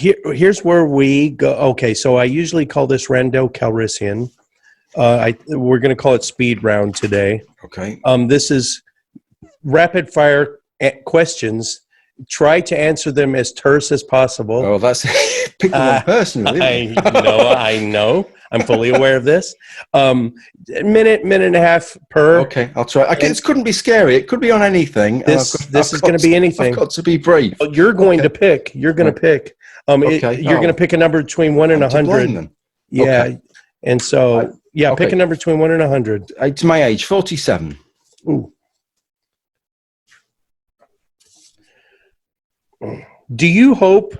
here's where we go. Okay, so I usually call this Randall Calrissian. We're going to call it speed round today. Okay. This is rapid fire questions. Try to answer them as terse as possible. Oh, that's picking one personally. I know. I'm fully aware of this. Minute and a half per. Okay, I'll try. This couldn't be scary. It could be on anything. This is going to be anything. I've got to be brief. You're going to pick. You're going to pick. Okay. You're going to pick a number between 1 and 100. Yeah. Okay. And so, pick a number between 1 and 100. It's my age, 47. Ooh. Do you hope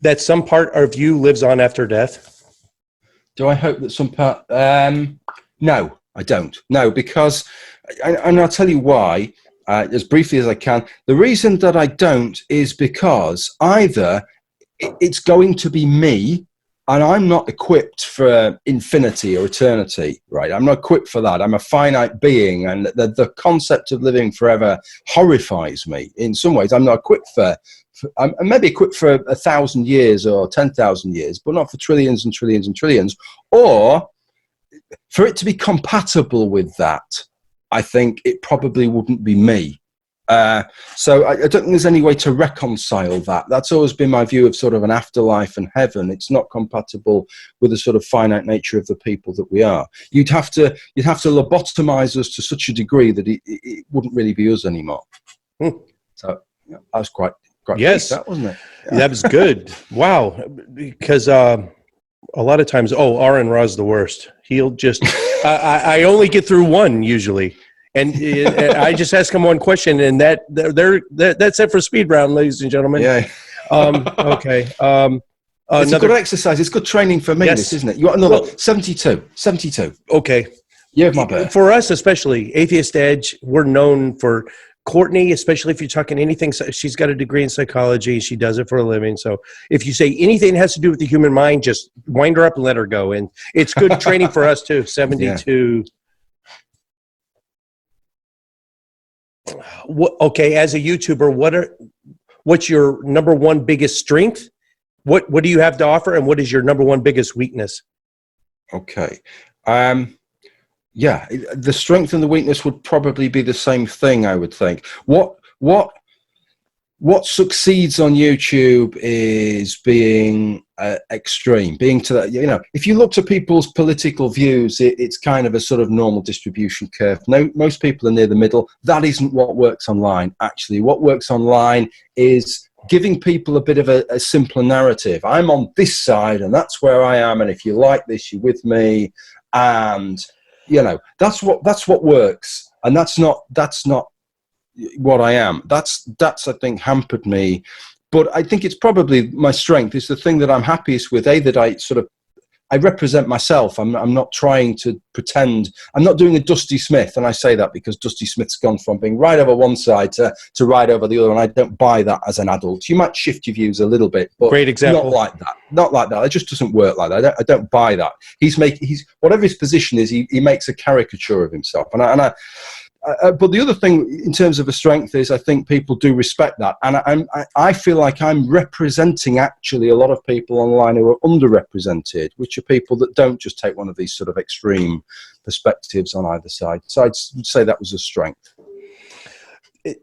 that some part of you lives on after death? Do I hope that some part? No, I don't. No, because, and I'll tell you why, as briefly as I can. The reason that I don't is because either it's going to be me, and I'm not equipped for infinity or eternity, right? I'm not equipped for that. I'm a finite being, and the concept of living forever horrifies me. In some ways, I'm not equipped for I'm maybe equipped for 1,000 years or 10,000 years, but not for trillions and trillions and trillions. Or for it to be compatible with that, I think it probably wouldn't be me. So I don't think there's any way to reconcile that. That's always been my view of sort of an afterlife and heaven. It's not compatible with the sort of finite nature of the people that we are. You'd have to lobotomize us to such a degree that it wouldn't really be us anymore. So that was quite yes, deep, that wasn't it? Yeah. That was good. Wow, because a lot of times, Aaron Ra's the worst. He'll just I only get through one usually. And I just ask him one question, and that's it for speed round, ladies and gentlemen. Yeah. Okay. It's a good exercise. It's good training for me, yes. Isn't it? You got another 72. Okay. You have my birth. For us, especially Atheist Edge, we're known for Courtney, especially if you're talking anything. She's got a degree in psychology. She does it for a living. So if you say anything that has to do with the human mind, just wind her up and let her go. And it's good training for us too. 72. Yeah. Okay, as a YouTuber, what's your number one biggest strength? What do you have to offer, and what is your number one biggest weakness? Okay, yeah, the strength and the weakness would probably be the same thing, I would think. What succeeds on YouTube is being extreme, being to that, you know, if you look at people's political views, it's kind of a sort of normal distribution curve. No, most people are near the middle. That isn't what works online, actually. What works online is giving people a bit of a simpler narrative. I'm on this side, and that's where I am, and if you like this, you're with me, and, you know, that's what works, and that's not what I am. That's I think hampered me, but I think it's probably my strength. It's the thing that I'm happiest with. That I represent myself. I'm not trying to pretend. I'm not doing a Dusty Smith, and I say that because Dusty Smith's gone from being right over one side to right over the other, and I don't buy that as an adult. You might shift your views a little bit, but great example. Not like that. It just doesn't work like that. I don't buy that. He's whatever his position is. He makes a caricature of himself, but the other thing in terms of a strength is I think people do respect that. And I feel like I'm representing actually a lot of people online who are underrepresented, which are people that don't just take one of these sort of extreme perspectives on either side. So I'd say that was a strength.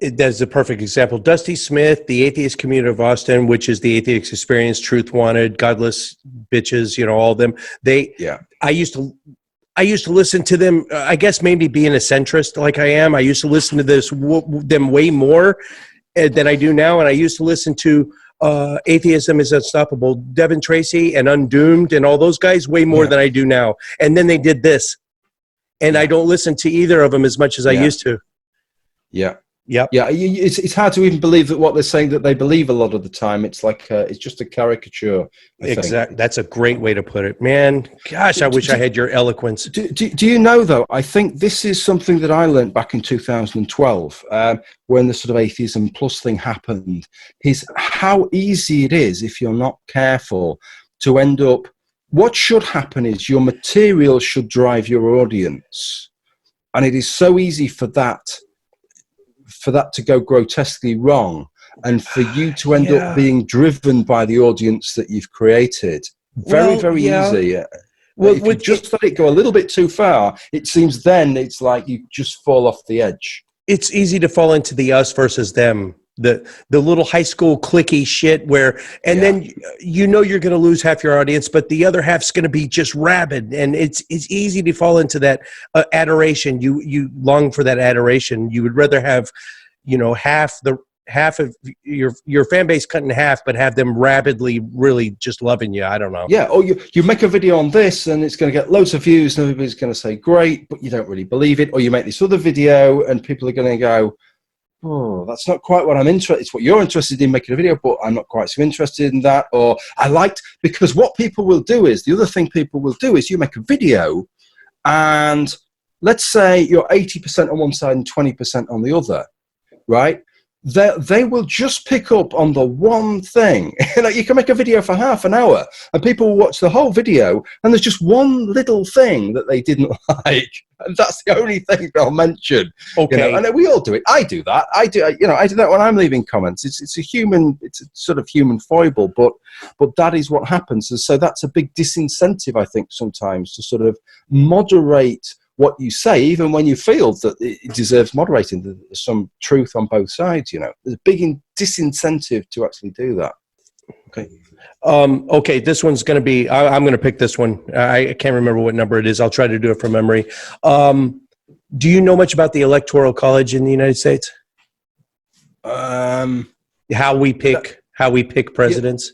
That's a perfect example. Dusty Smith, the Atheist Community of Austin, which is the Atheist Experience, Truth Wanted, Godless Bitches, you know, all of them. I used to listen to them, I guess maybe being a centrist like I am, I used to listen to them way more than I do now. And I used to listen to Atheism is Unstoppable, Devin Tracy and Undoomed and all those guys way more than I do now. And then they did this. And I don't listen to either of them as much as I used to. Yeah. Yeah, yeah. It's hard to even believe that what they're saying that they believe a lot of the time. It's like it's just a caricature. Exactly. That's a great way to put it, man. Gosh, I wish I had your eloquence. Do you know though? I think this is something that I learned back in 2012 when the sort of Atheism Plus thing happened. Is how easy it is if you're not careful to end up. What should happen is your material should drive your audience, and it is so easy for that to go grotesquely wrong. and for you to end up Yeah. being driven by the audience that you've created. Very, Well, very yeah. easy. Well, If you just let it go a little bit too far, it seems then it's like you just fall off the edge. it's easy to fall into the us versus them, the little high school clicky shit where, and then you know you're going to lose half your audience, but the other half's going to be just rabid, and it's easy to fall into that adoration. You long for that adoration. You would rather have, you know, half of your fan base cut in half, but have them rabidly really just loving you. I don't know. Yeah, or you make a video on this and it's going to get loads of views and everybody's going to say great, but you don't really believe it. Or you make this other video and people are going to go, oh, that's not quite what I'm interested in. It's what you're interested in, making a video, but I'm not quite so interested in that. Or I liked, because what people will do is, the other thing people will do is you make a video and let's say you're 80% on one side and 20% on the other, right? They will just pick up on the one thing. Like you can make a video for half an hour and people will watch the whole video and there's just one little thing that they didn't like. And that's the only thing they'll mention. Okay. You know? And we all do it. I do that. I do that when I'm leaving comments. It's a sort of human foible, but that is what happens. And so that's a big disincentive, I think, sometimes to sort of moderate what you say, even when you feel that it deserves moderating. There's some truth on both sides, you know. There's a big disincentive to actually do that. Okay. Okay, this one's going to be, I'm going to pick this one. I can't remember what number it is. I'll try to do it from memory. Do you know much about the Electoral College in the United States? How we pick presidents?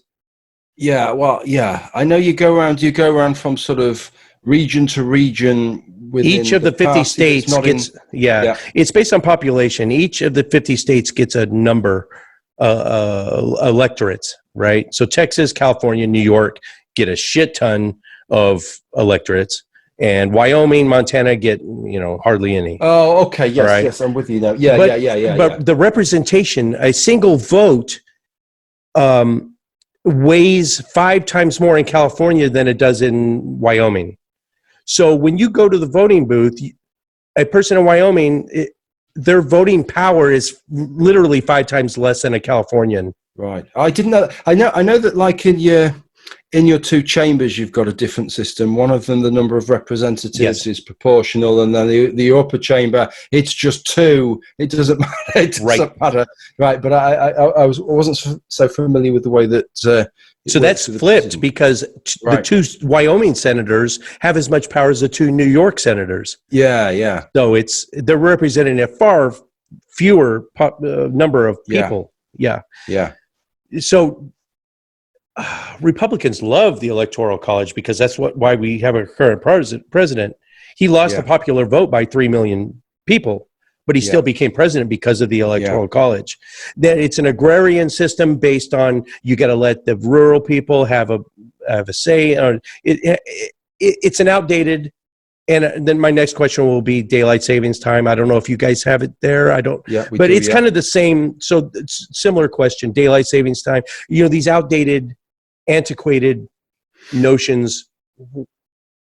Yeah, well, yeah. I know you go around from sort of region to region. Each of the 50 states gets, it's based on population. Each of the 50 states gets a number, electorates, right? So Texas, California, New York get a shit ton of electorates, and Wyoming, Montana get, you know, hardly any. Oh, okay. Yes, right? Yes, I'm with you now. But the representation, a single vote weighs 5 times more in California than it does in Wyoming. So when you go to the voting booth, a person in Wyoming, their voting power is literally 5 times less than a Californian. Right. I didn't know. I know that, like in your 2 chambers, you've got a different system. One of them, the number of representatives is proportional, and then the upper chamber, it's just 2. It doesn't matter. It doesn't matter. Right. But I wasn't so familiar with the way that. So that's flipped because the 2 Wyoming senators have as much power as the 2 New York senators. Yeah. So they're representing a far fewer number of people. Yeah. So Republicans love the Electoral College because that's why we have a current president. He lost the popular vote by 3 million people, but he still became president because of the Electoral College. That it's an agrarian system based on you got to let the rural people have a say. It's an outdated. And then my next question will be daylight savings time. I don't know if you guys have it there. I don't. Yeah, but it's kind of the same. So it's similar question. Daylight savings time. You know, these outdated, antiquated notions.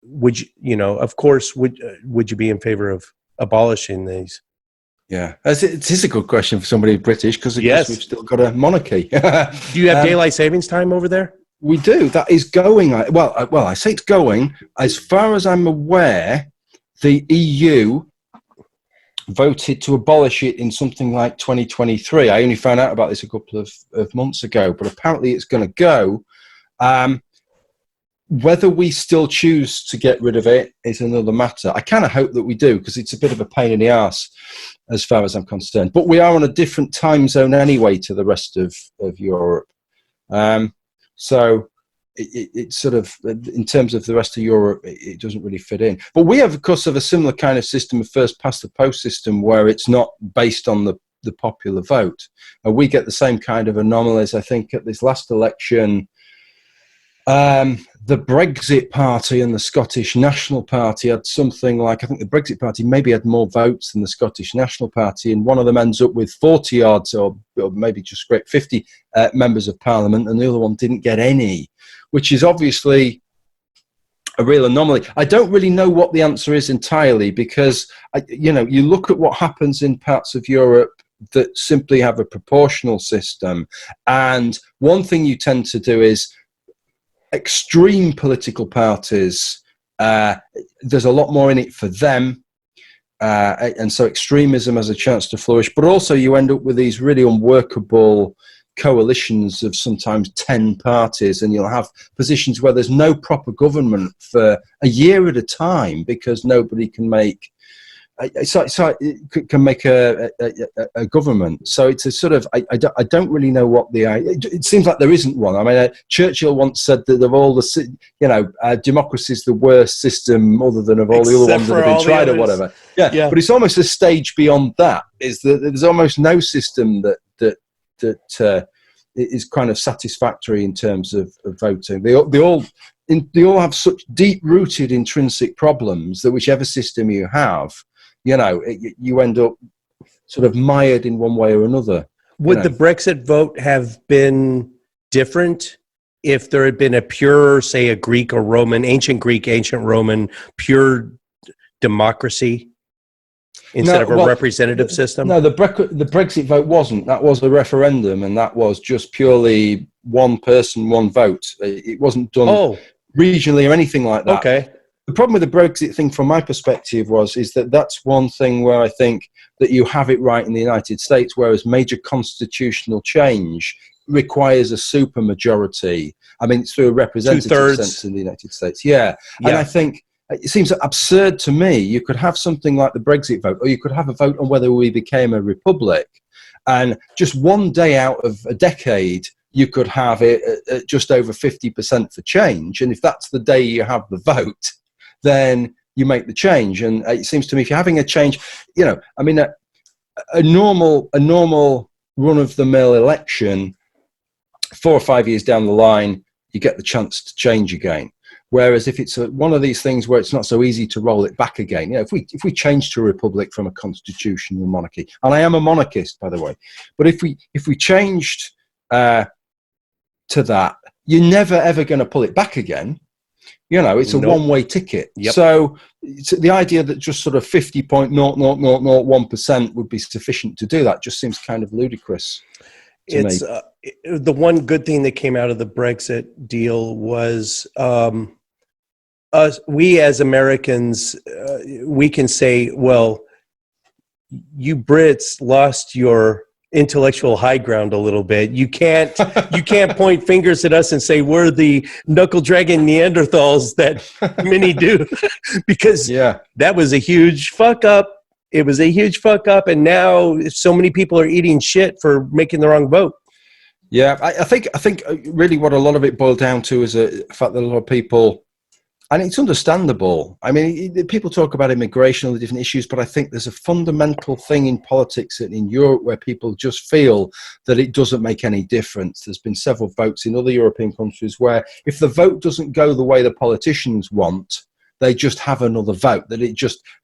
Would you know? Of course, would you be in favor of abolishing these? Yeah, it is a good question for somebody British because we've still got a monarchy. Do you have daylight savings time over there? We do. That is going. Well, I say it's going. As far as I'm aware, the EU voted to abolish it in something like 2023. I only found out about this a couple of months ago, but apparently it's going to go. Whether we still choose to get rid of it is another matter. I kind of hope that we do because it's a bit of a pain in the arse as far as I'm concerned. But we are on a different time zone anyway to the rest of Europe. So it's sort of, in terms of the rest of Europe, it doesn't really fit in. But we have, of course, a similar kind of system, a first past the post system, where it's not based on the popular vote. And we get the same kind of anomalies. I think at this last election, the Brexit Party and the Scottish National Party had something like, I think the Brexit Party maybe had more votes than the Scottish National Party, and one of them ends up with 40 odds or maybe just scrape 50 members of Parliament, and the other one didn't get any, which is obviously a real anomaly. I don't really know what the answer is entirely because, you look at what happens in parts of Europe that simply have a proportional system. And one thing you tend to do is extreme political parties, there's a lot more in it for them. And so extremism has a chance to flourish, but also you end up with these really unworkable coalitions of sometimes 10 parties, and you'll have positions where there's no proper government for a year at a time because nobody can make can make a government. So it's a sort of, I don't really know what it seems like there isn't one. I mean, Churchill once said that of all the, democracy is the worst system other than of all the other ones that have been tried or whatever. Yeah, but it's almost a stage beyond that, is that there's almost no system that is kind of satisfactory in terms of voting. They all have such deep-rooted intrinsic problems that whichever system you have, you end up sort of mired in one way or another. Would the Brexit vote have been different if there had been a pure, say, a Greek or Roman, ancient Greek, ancient Roman, pure democracy instead of a representative system? No, the Brexit vote wasn't. That was a referendum, and that was just purely one person, one vote. It wasn't done regionally or anything like that. Okay. The problem with the Brexit thing, from my perspective, is that that's one thing where I think that you have it right in the United States, whereas major constitutional change requires a supermajority. I mean, it's through a representative sense in the United States. Yeah. And I think it seems absurd to me. You could have something like the Brexit vote, or you could have a vote on whether we became a republic, and just one day out of a decade, you could have it at just over 50% for change. And if that's the day you have the vote, then you make the change. And it seems to me, if you're having a change, I mean, a normal run-of-the-mill election, 4 or 5 years down the line, you get the chance to change again. Whereas if it's one of these things where it's not so easy to roll it back again, if we change to a republic from a constitutional monarchy, and I am a monarchist, by the way, but if we changed to that, you're never ever going to pull it back again. It's a one-way ticket. Yep. So the idea that just sort of 50.00001% would be sufficient to do that just seems kind of ludicrous to me. The one good thing that came out of the Brexit deal was we as Americans, we can say, well, you Brits lost your intellectual high ground a little bit. You can't point fingers at us and say we're the knuckle dragging Neanderthals that many do, because that was a huge fuck up. It was a huge fuck up, and now so many people are eating shit for making the wrong vote. Yeah, I think really what a lot of it boiled down to is the fact that a lot of people, and it's understandable. I mean, people talk about immigration and the different issues, but I think there's a fundamental thing in politics and in Europe where people just feel that it doesn't make any difference. There's been several votes in other European countries where if the vote doesn't go the way the politicians want, they just have another vote,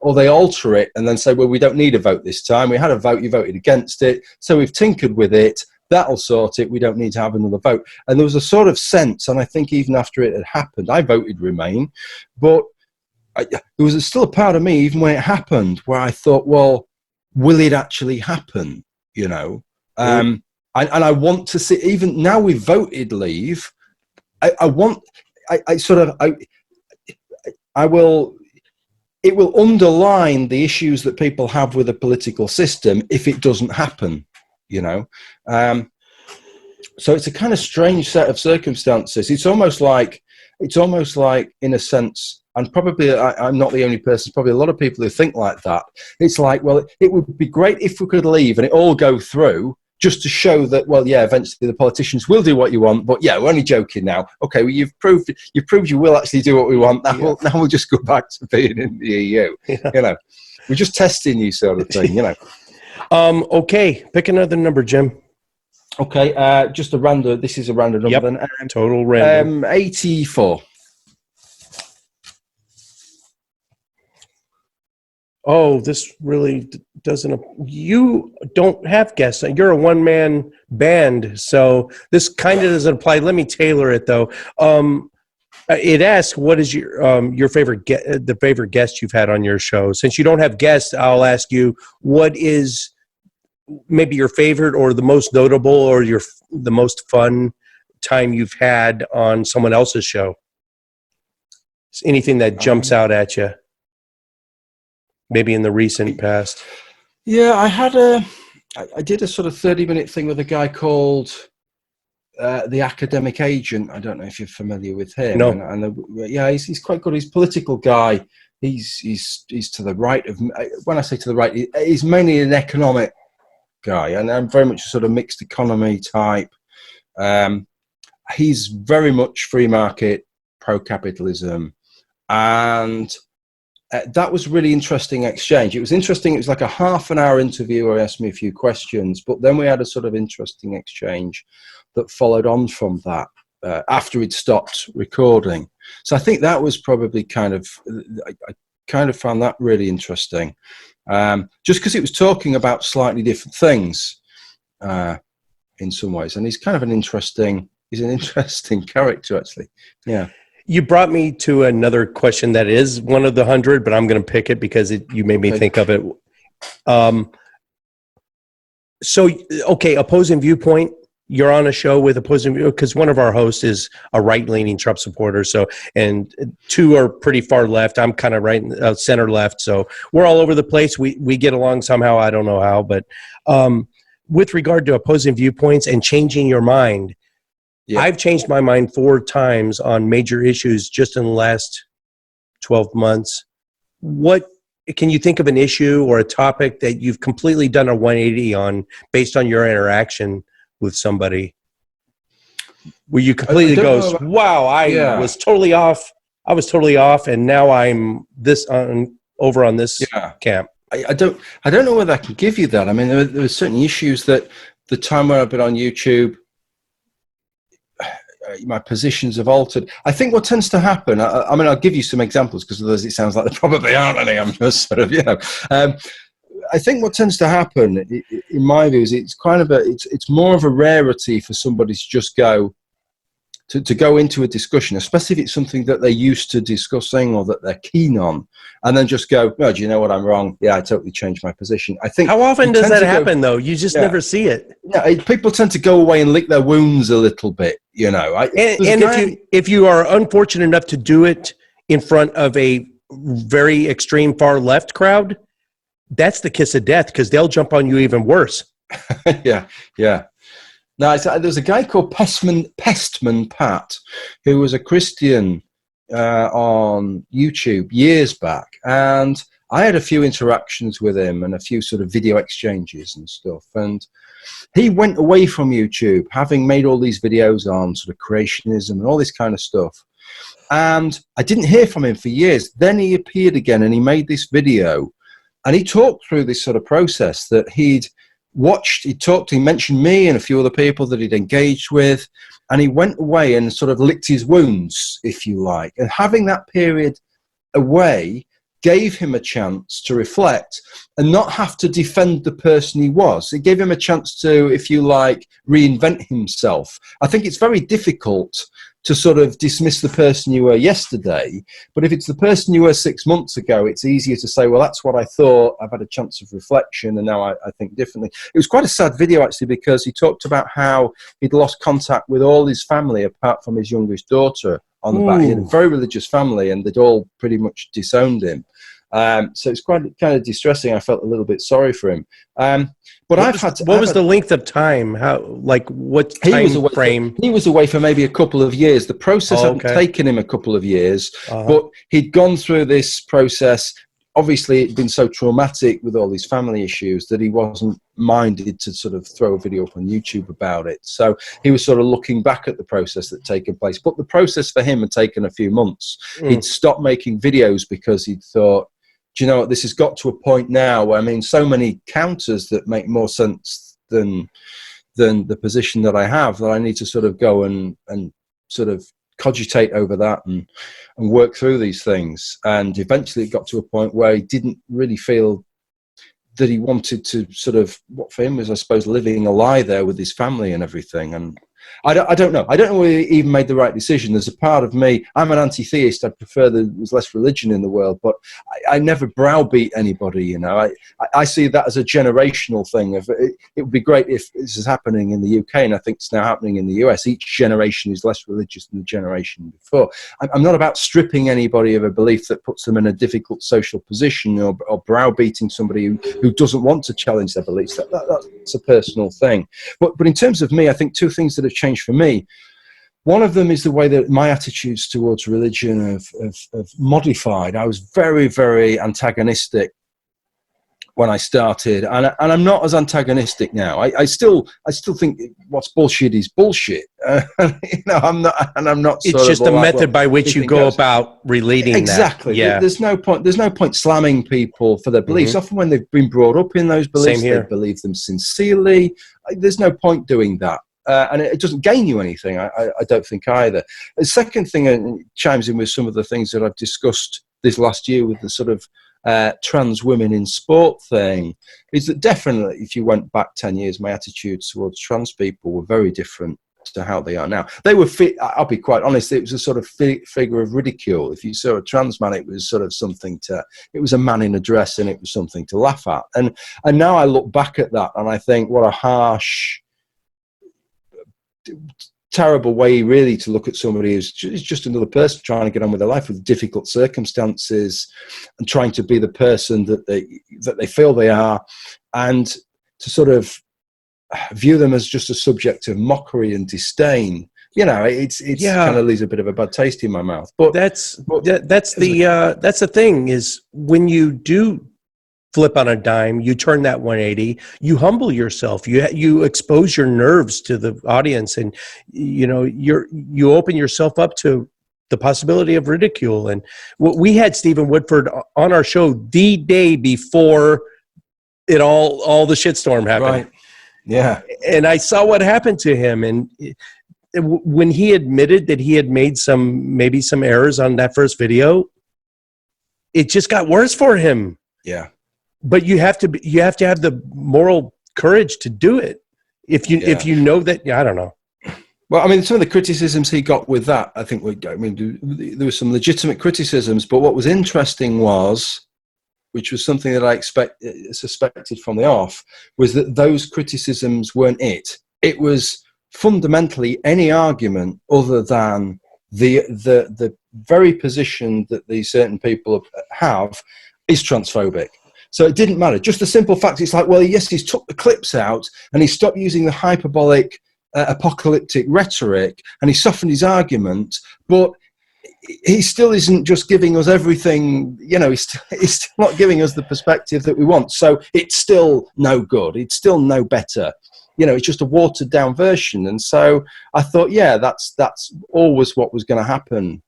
or they alter it and then say, well, we don't need a vote this time. We had a vote, you voted against it, so we've tinkered with it. That'll sort it. We don't need to have another vote. And there was a sort of sense, and I think even after it had happened, I voted Remain, but there was still a part of me, even when it happened, where I thought, well, will it actually happen? And I want to see, even now we've voted leave, it will underline the issues that people have with the political system if it doesn't happen. So it's a kind of strange set of circumstances. It's almost like in a sense, and probably I'm not the only person, probably a lot of people who think like that. It's like, well, it would be great if we could leave and it all go through, just to show that, well, yeah, eventually the politicians will do what you want, but yeah, we're only joking now. Okay, well, you've proved you will actually do what we want. Now we'll just go back to being in the EU. We're just testing you, sort of thing. Okay, pick another number, Jim. Okay, just a random. This is a random number. Then. Total random. 84. Oh, this really doesn't. You don't have guests. You're a one-man band, so this kind of doesn't apply. Let me tailor it though. It asks, what is your favorite the favorite guest you've had on your show? Since you don't have guests, I'll ask you, what is maybe your favorite or the most notable or the most fun time you've had on someone else's show? Anything that jumps out at you, maybe in the recent past? Yeah, I did a sort of 30-minute thing with a guy called the Academic Agent. I don't know if you're familiar with him. No. Yeah, he's quite good. He's a political guy. He's to the right of, when I say to the right, he's mainly an economic guy, and I'm very much a sort of mixed economy type. He's very much free market, pro-capitalism, and that was a really interesting exchange. It was interesting. It was like a half-an-hour interview where he asked me a few questions, but then we had a sort of interesting exchange that followed on from that after he'd stopped recording. So I think that was probably I kind of found that really interesting, just because it was talking about slightly different things in some ways. And he's kind of an interesting character, actually. Yeah. You brought me to another question that is one of the 100, but I'm going to pick it because you made me think of it. Opposing viewpoint. You're on a show with opposing, because one of our hosts is a right-leaning Trump supporter. So, and two are pretty far left. I'm kind of right center left. So we're all over the place. We get along somehow. I don't know how, but with regard to opposing viewpoints and changing your mind, yeah. I've changed my mind 4 times on major issues just in the last 12 months. What can you think of an issue or a topic that you've completely done a 180 on based on your interaction with somebody, where you completely goes, wow, I was totally off. I was totally off, and now I'm over on this camp. I don't know whether I can give you that. I mean, there are certain issues that the time where I've been on YouTube, my positions have altered. I think what tends to happen, I mean, I'll give you some examples because otherwise it sounds like there probably aren't any. I'm just sort of, I think what tends to happen, in my view, is it's more of a rarity for somebody to just go into a discussion, especially if it's something that they're used to discussing or that they're keen on, and then just go, "Oh, do you know what? I'm wrong. Yeah, I totally changed my position." I think. How often does that happen, though? You just never see it. Yeah, people tend to go away and lick their wounds a little bit, you know. If you are unfortunate enough to do it in front of a very extreme far left crowd, that's the kiss of death, because they'll jump on you even worse. Yeah. Now, there's a guy called Pestman Pat, who was a Christian on YouTube years back, and I had a few interactions with him and a few sort of video exchanges and stuff. And he went away from YouTube, having made all these videos on sort of creationism and all this kind of stuff. And I didn't hear from him for years. Then he appeared again, and he made this video. And he talked through this sort of process that he'd watched, he mentioned me and a few other people that he'd engaged with, and he went away and sort of licked his wounds, if you like. And having that period away gave him a chance to reflect and not have to defend the person he was. It gave him a chance to, if you like, reinvent himself. I think it's very difficult to sort of dismiss the person you were yesterday, but if it's the person you were 6 months ago, it's easier to say, well, that's what I thought. I've had a chance of reflection, and now I think differently. It was quite a sad video, actually, because he talked about how he'd lost contact with all his family apart from his youngest daughter on the back. He had a very religious family, and they'd all pretty much disowned him. So it's quite kind of distressing. I felt a little bit sorry for him. But what was the length of time? What time frame? He was away for maybe a couple of years. The process hadn't taken him a couple of years, but he'd gone through this process. Obviously, it'd been so traumatic with all these family issues that he wasn't minded to sort of throw a video up on YouTube about it. So he was sort of looking back at the process that had taken place. But the process for him had taken a few months. He'd stopped making videos because he'd thought, do you know what, this has got to a point now where, I mean, so many counters that make more sense than the position that I have, that I need to sort of go and sort of cogitate over that and work through these things. And eventually it got to a point where he didn't really feel that he wanted to sort of, what for him was, I suppose, living a lie there with his family and everything. And I don't know. I don't know whether he even made the right decision. There's a part of me, I'm an anti-theist. I prefer there was less religion in the world, but I never browbeat anybody, you know. I see that as a generational thing. It would be great if this is happening in the UK, and I think it's now happening in the US. Each generation is less religious than the generation before. I'm not about stripping anybody of a belief that puts them in a difficult social position, or browbeating somebody who doesn't want to challenge their beliefs. That's a personal thing. But in terms of me, I think two things that have changed for me. One of them is the way that my attitudes towards religion have modified. I was very, very antagonistic when I started, and I'm not as antagonistic now. I still think what's bullshit is bullshit. You know, I'm not. It's just a method by which you go about relating exactly. that. Yeah. There's no point slamming people for their beliefs. Often when they've been brought up in those beliefs, they believe them sincerely. There's no point doing that. And it doesn't gain you anything, I don't think either. The second thing chimes in with some of the things that I've discussed this last year with the sort of trans women in sport thing, is that definitely if you went back 10 years, my attitudes towards trans people were very different to how they are now. They were, I'll be quite honest, it was a sort of figure of ridicule. If you saw a trans man, it was sort of something it was a man in a dress, and it was something to laugh at. And now I look back at that and I think, what a harsh, terrible way really to look at somebody who's just another person trying to get on with their life with difficult circumstances, and trying to be the person that they feel they are, and to sort of view them as just a subject of mockery and disdain. You know, it's kind of leaves a bit of a bad taste in my mouth. But that's the thing, is when you do flip on a dime, you turn that 180, you humble yourself, you expose your nerves to the audience, and you know, you open yourself up to the possibility of ridicule. And we had Stephen Woodford on our show the day before it all the shitstorm happened. Right. Yeah. And I saw what happened to him, and when he admitted that he had made maybe some errors on that first video, it just got worse for him. Yeah. But you have to have the moral courage to do it. If you know that, I don't know. Well, I mean, some of the criticisms he got with that, I think, there were some legitimate criticisms. But what was interesting which was something that I suspected from the off, was that those criticisms weren't it. It was fundamentally any argument other than the very position that these certain people have is transphobic. So it didn't matter. Just the simple fact, it's like, well, yes, he's took the clips out and he stopped using the hyperbolic, apocalyptic rhetoric, and he softened his argument, but he still isn't just giving us everything, you know, he's still not giving us the perspective that we want. So it's still no good. It's still no better. You know, it's just a watered down version. And so I thought, yeah, that's always what was going to happen.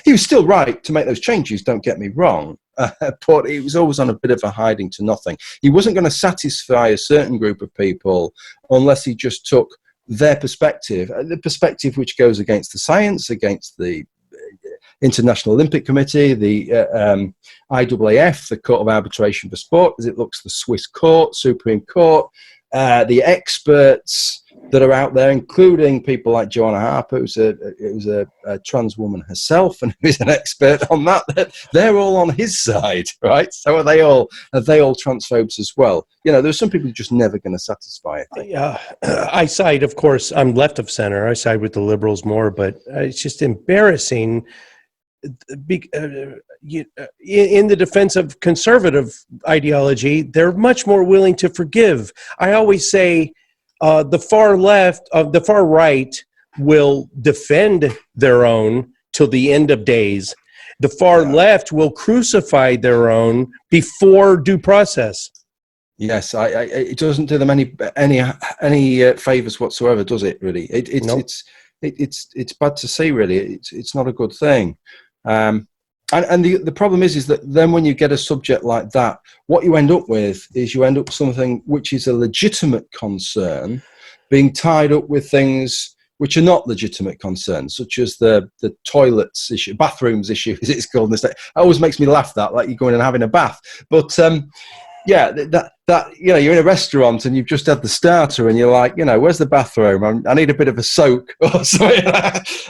He was still right to make those changes, don't get me wrong. But it was always on a bit of a hiding to nothing. He wasn't going to satisfy a certain group of people unless he just took their perspective, the perspective which goes against the science, against the International Olympic Committee, the IAAF, the Court of Arbitration for Sport, as it looks, the Swiss Court, Supreme Court, the experts that are out there, including people like Joanna Harper, who's a trans woman herself and who's an expert on that. They're all on his side, right? So are they all transphobes as well? You know, there's some people who are just never going to satisfy it. Yeah, I side, of course, I'm left of center. I side with the liberals more, but it's just embarrassing. In the defense of conservative ideology, they're much more willing to forgive. I always say the far right will defend their own till the end of days. The far left will crucify their own before due process. Yes, it doesn't do them any favors whatsoever, does it? Really, it's bad to see. Really, it's not a good thing. And the problem is that then when you get a subject like that, what you end up with is something which is a legitimate concern being tied up with things which are not legitimate concerns, such as the toilets issue, bathrooms issue, as it's called in the state. It always makes me laugh, that, like you're going and having a bath. But that that, you know, you're in a restaurant and you've just had the starter and you're like, you know, where's the bathroom? I need a bit of a soak or something.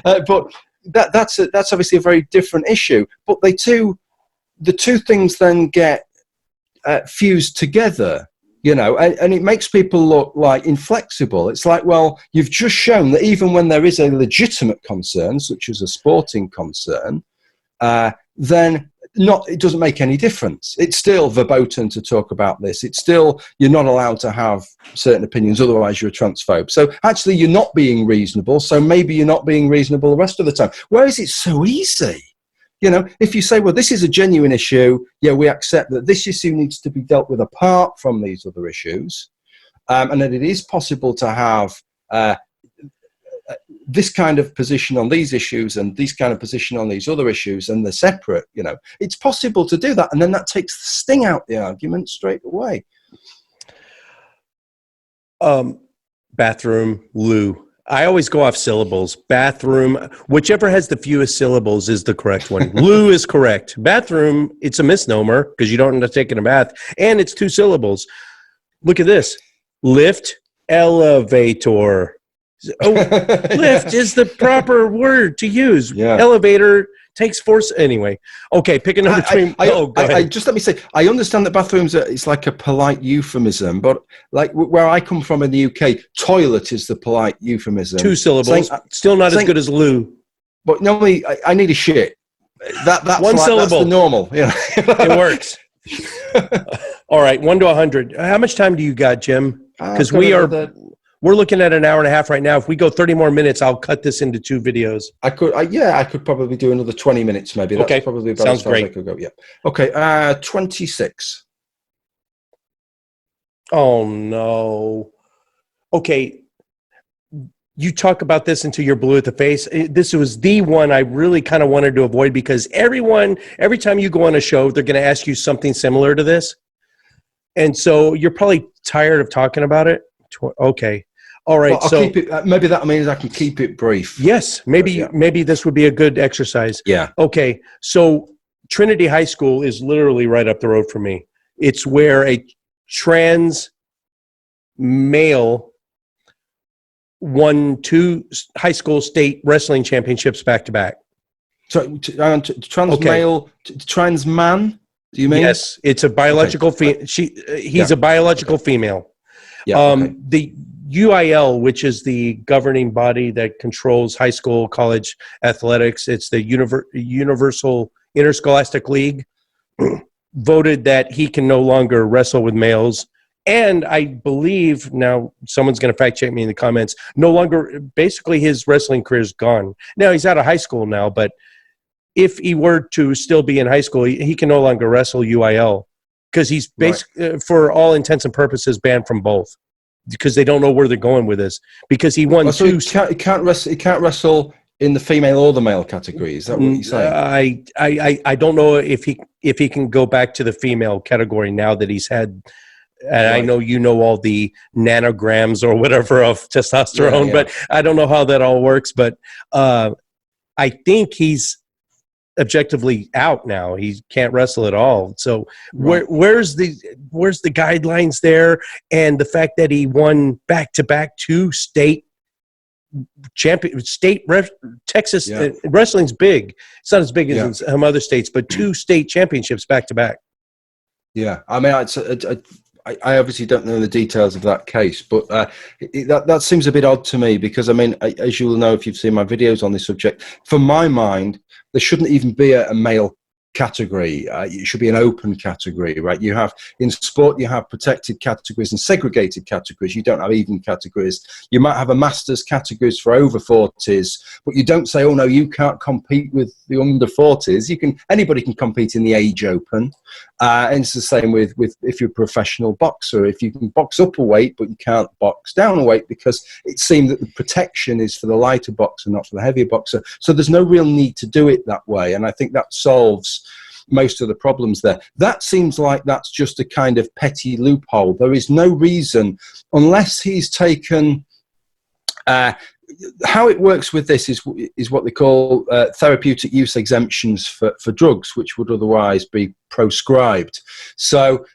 But that's obviously a very different issue. But the two things then get fused together, you know, and it makes people look like inflexible. It's like, well, you've just shown that even when there is a legitimate concern, such as a sporting concern, then it doesn't make any difference. It's still verboten to talk about this. It's still, you're not allowed to have certain opinions, otherwise you're a transphobe. So actually you're not being reasonable, so maybe you're not being reasonable the rest of the time. Whereas it's so easy. You know, if you say, well, this is a genuine issue, yeah, we accept that this issue needs to be dealt with apart from these other issues, and that it is possible to have this kind of position on these issues and this kind of position on these other issues, and they're separate, you know. It's possible to do that, and then that takes the sting out the argument straight away. Bathroom, loo. I always go off syllables. Bathroom, whichever has the fewest syllables is the correct one. Loo is correct. Bathroom, it's a misnomer because you don't end up taking a bath, and it's 2 syllables. Look at this. Lift, elevator. Oh, lift is the proper word to use. Yeah. Elevator takes force. Anyway, okay, pick a number between. Go ahead. Just let me say, I understand that bathrooms it's like a polite euphemism, but like where I come from in the UK, toilet is the polite euphemism. 2 syllables. Still not as good as loo. But normally, I need a shit. That's 1 syllable. That's the normal. Yeah, it works. All right, 1 to 100. How much time do you got, Jim? Because we're looking at an hour and a half right now. If we go 30 more minutes, I'll cut this into 2 videos. I could probably do another 20 minutes maybe. That's okay. Probably about Sounds as far great. as I could go. Yeah. Okay. 26. Oh no. Okay. You talk about this until you're blue at the face. This was the one I really kind of wanted to avoid because every time you go on a show, they're going to ask you something similar to this. And so you're probably tired of talking about it. Okay. All right. Well, I'll keep it, maybe that means I can keep it brief. Yes. Maybe this would be a good exercise. Yeah. Okay. So Trinity High School is literally right up the road from me. It's where a trans male won 2 high school state wrestling championships back to back. So trans man? Do you mean? Yes, it's a biological he's a biological female. Yeah. The UIL, which is the governing body that controls high school, college athletics, it's the Universal Interscholastic League, voted that he can no longer wrestle with males. And I believe, now someone's going to fact check me in the comments, no longer, basically his wrestling career is gone. Now he's out of high school now, but if he were to still be in high school, he can no longer wrestle UIL because he's basically, for all intents and purposes, banned from both because they don't know where they're going with this because he won 2. He can't wrestle in the female or the male category. Is that what you're saying? I don't know if he can go back to the female category now that he's had. And I know you know all the nanograms or whatever of testosterone, but I don't know how that all works. But I think he's objectively out now. He can't wrestle at all. So where's the guidelines there? And the fact that he won back-to-back 2 state Texas wrestling's big. It's not as big as in some other states, but 2 state championships back-to-back. Yeah, I mean, I obviously don't know the details of that case, but that seems a bit odd to me because, I mean, as you will know if you've seen my videos on this subject, for my mind, there shouldn't even be a male category. It should be an open category, right? You have, in sport, you have protected categories and segregated categories. You don't have even categories. You might have a master's categories for over 40s, but you don't say, oh no, you can't compete with the under 40s. Anybody can compete in the age open. And it's the same with if you're a professional boxer. If you can box up a weight, but you can't box down a weight because it seemed that the protection is for the lighter boxer, not for the heavier boxer. So there's no real need to do it that way. And I think that solves most of the problems there. That seems like that's just a kind of petty loophole. There is no reason, unless he's taken... how it works with this is what they call therapeutic use exemptions for drugs, which would otherwise be proscribed. So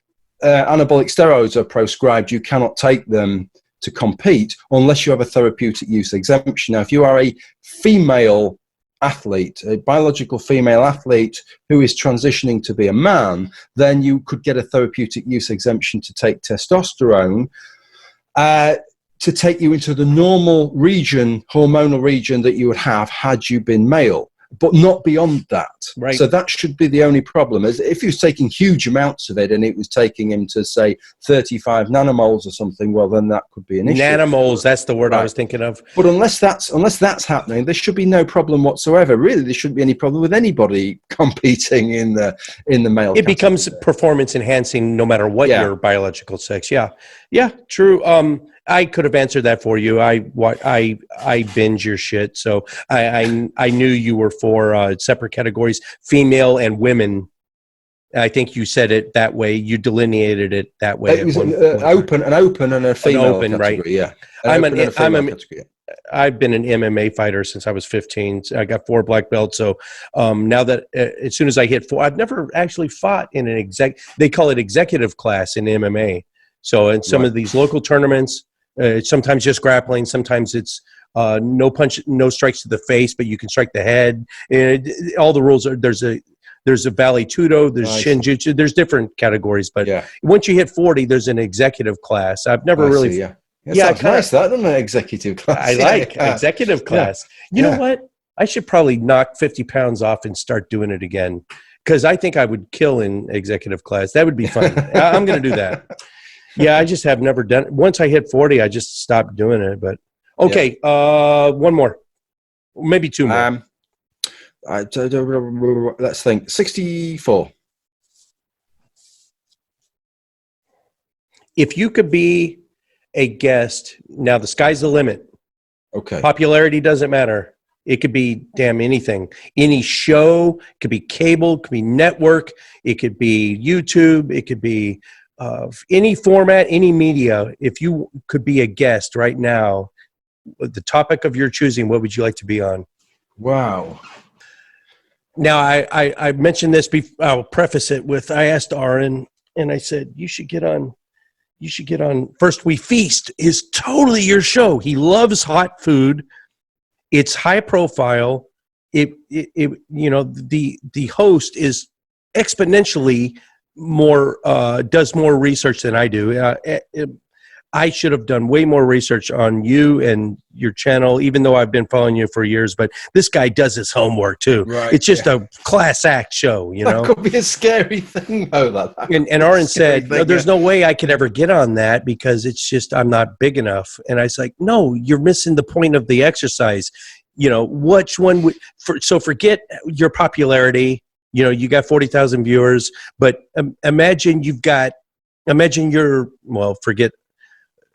anabolic steroids are proscribed, you cannot take them to compete unless you have a therapeutic use exemption. Now, if you are a female athlete, a biological female athlete who is transitioning to be a man, then you could get a therapeutic use exemption to take testosterone, to take you into the normal region, hormonal region that you would have had you been male, but not beyond that. Right. So that should be the only problem. Is if he was taking huge amounts of it and it was taking him to, say, 35 nanomoles or something, well, then that could be an issue. Nanomoles, that's the word Right. I was thinking of. But unless that's happening, there should be no problem whatsoever. Really, there shouldn't be any problem with anybody competing in the male. It becomes performance enhancing no matter what your biological sex. Yeah. Yeah, true. I could have answered that for you. I binge your shit, so I knew you were for separate categories, female and women. I think you said it that way. You delineated it that way. It was an open and a female category. Right? Yeah, I've been an MMA fighter since I was 15. I got 4 black belts. So now that as soon as I hit 4, I've never actually fought in an they call it executive class in MMA. So in some of these local tournaments, sometimes just grappling, sometimes it's no punch, no strikes to the face, but you can strike the head. And all the rules are there's a Vale Tudo, there's Shinjutsu, there's different categories. But once you hit 40, there's an executive class. I've never really. See, sounds nice. That doesn't an executive class. I like executive class. You know what? I should probably knock 50 pounds off and start doing it again, because I think I would kill in executive class. That would be fun. I'm going to do that. Yeah, I just have never done it. Once I hit 40, I just stopped doing it. But okay, one more, maybe 2 more. Let's think. 64. If you could be a guest, now the sky's the limit. Okay. Popularity doesn't matter. It could be damn anything. Any show, it could be cable, it could be network, it could be YouTube, it could be any format, any media. If you could be a guest right now, the topic of your choosing, what would you like to be on? Wow. Now, I mentioned this before. I'll preface it with, I asked Aaron, and I said, you should get on First We Feast is totally your show. He loves hot food. It's high profile. The host is exponentially more, does more research than I do. I should have done way more research on you and your channel, even though I've been following you for years. But this guy does his homework too. Right, it's just a class act show, you know. That could be a scary thing, though. And Aaron said, "There's no way I could ever get on that because it's just I'm not big enough." And I was like, "No, you're missing the point of the exercise. You know, which one would? So forget your popularity. You know, you got 40,000 viewers, but imagine forget.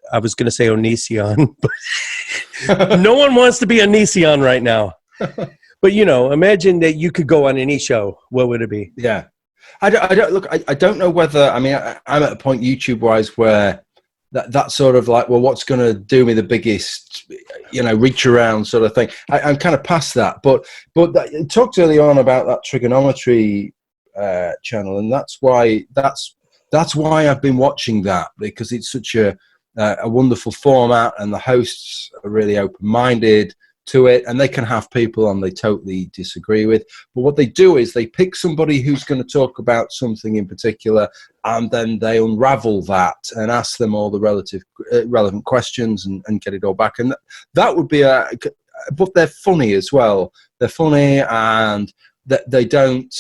I was going to say Onision, but no one wants to be Onision right now. But, you know, imagine that you could go on any show. What would it be? Yeah. I don't know whether, I'm at a point YouTube-wise where that's sort of like, well, what's going to do me the biggest, reach around sort of thing. I'm kind of past that. But I talked early on about that trigonometry channel, and that's why I've been watching that, because it's such a wonderful format, and the hosts are really open-minded to it, and they can have people on they totally disagree with, but what they do is they pick somebody who's going to talk about something in particular, and then they unravel that and ask them all the relevant questions and get it all back. And that would be but they're funny as well. They're funny, and they don't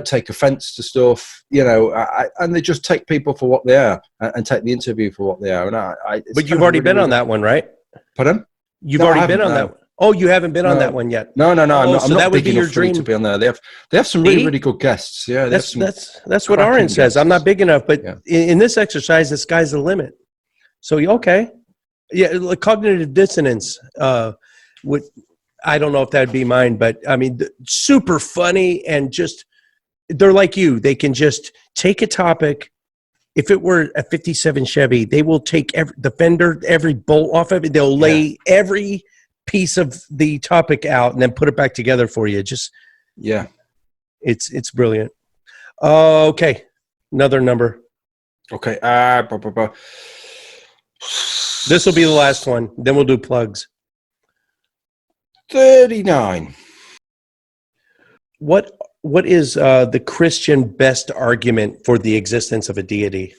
take offense to stuff, and they just take people for what they are and take the interview for what they are. But you've already been on that one, right? Pardon? You've already been on that one. Oh, you haven't been on that one yet. No. I'm not that would big be your enough for me dream to be on there. They have some really good guests. Yeah, that's what Aaron says. I'm not big enough, but in this exercise, the sky's the limit. So okay, like cognitive dissonance. I don't know if that'd be mine, but I mean, super funny, and just they're like you. They can just take a topic. If it were a 57 Chevy, they will take the fender, every bolt off of it. They'll lay every piece of the topic out and then put it back together for you. It's brilliant. Okay, another number. Okay. This will be the last one. Then we'll do plugs. 39. What is the Christian best argument for the existence of a deity?